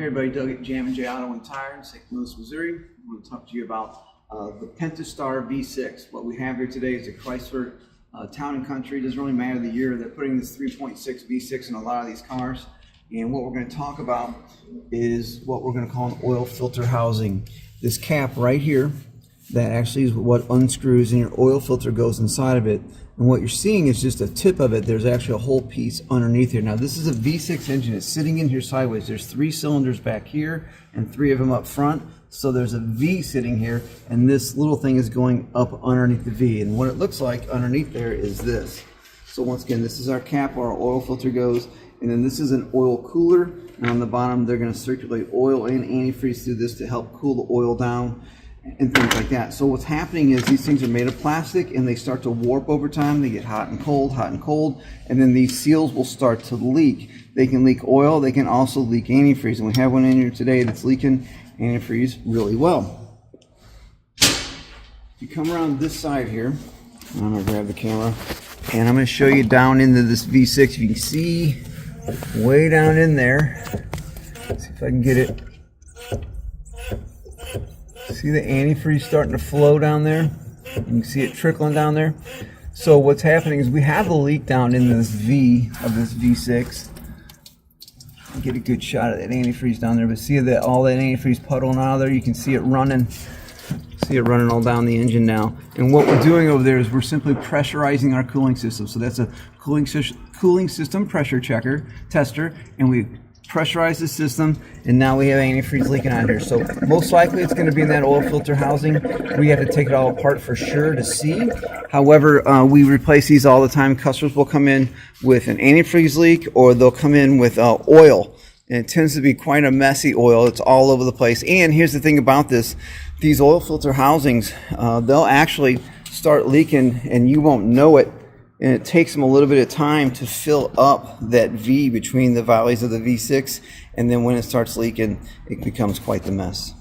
Hey everybody, Doug at Jammin J Auto and Tire in St. Louis, Missouri. I want to talk to you about the Pentastar V6. What we have here today is a Chrysler Town Country. It doesn't really matter the year. They're putting this 3.6 V6 in a lot of these cars. And what we're going to talk about is what we're going to call an oil filter housing. This cap right here, that actually is what unscrews and your oil filter goes inside of it. And what you're seeing is just a tip of it. There's actually a whole piece underneath here. Now this is a V6 engine. It's sitting in here sideways. There's 3 cylinders back here and 3 of them up front. So there's a V sitting here, and this little thing is going up underneath the V. And what it looks like underneath there is this. So once again, this is our cap where our oil filter goes. And then this is an oil cooler. And on the bottom, they're going to circulate oil and antifreeze through this to help cool the oil down and things like that. So what's happening is these things are made of plastic and they start to warp over time. They get hot and cold, and then these seals will start to leak. They can leak oil, they can also leak antifreeze, and we have one in here today that's leaking antifreeze really well. If you come around this side here, I'm going to grab the camera and I'm going to show you down into this V6. You can see way down in there. Let's see if I can get it. See the antifreeze starting to flow down there? You can see it trickling down there. So what's happening is we have a leak down in this V of this V6. Get a good shot of that antifreeze down there, but see that all that antifreeze puddling out of there? You can see it running. See it running all down the engine now. And what we're doing over there is we're simply pressurizing our cooling system. So that's a cooling system pressure tester, and we pressurize the system, and now we have antifreeze leaking out here. So most likely it's going to be in that oil filter housing. We have to take it all apart for sure to see. However, we replace these all the time. Customers will come in with an antifreeze leak, or they'll come in with oil. And it tends to be quite a messy oil. It's all over the place. And here's the thing about this. These oil filter housings, they'll actually start leaking and you won't know it. And it takes them a little bit of time to fill up that V between the valleys of the V6. And then when it starts leaking, it becomes quite the mess.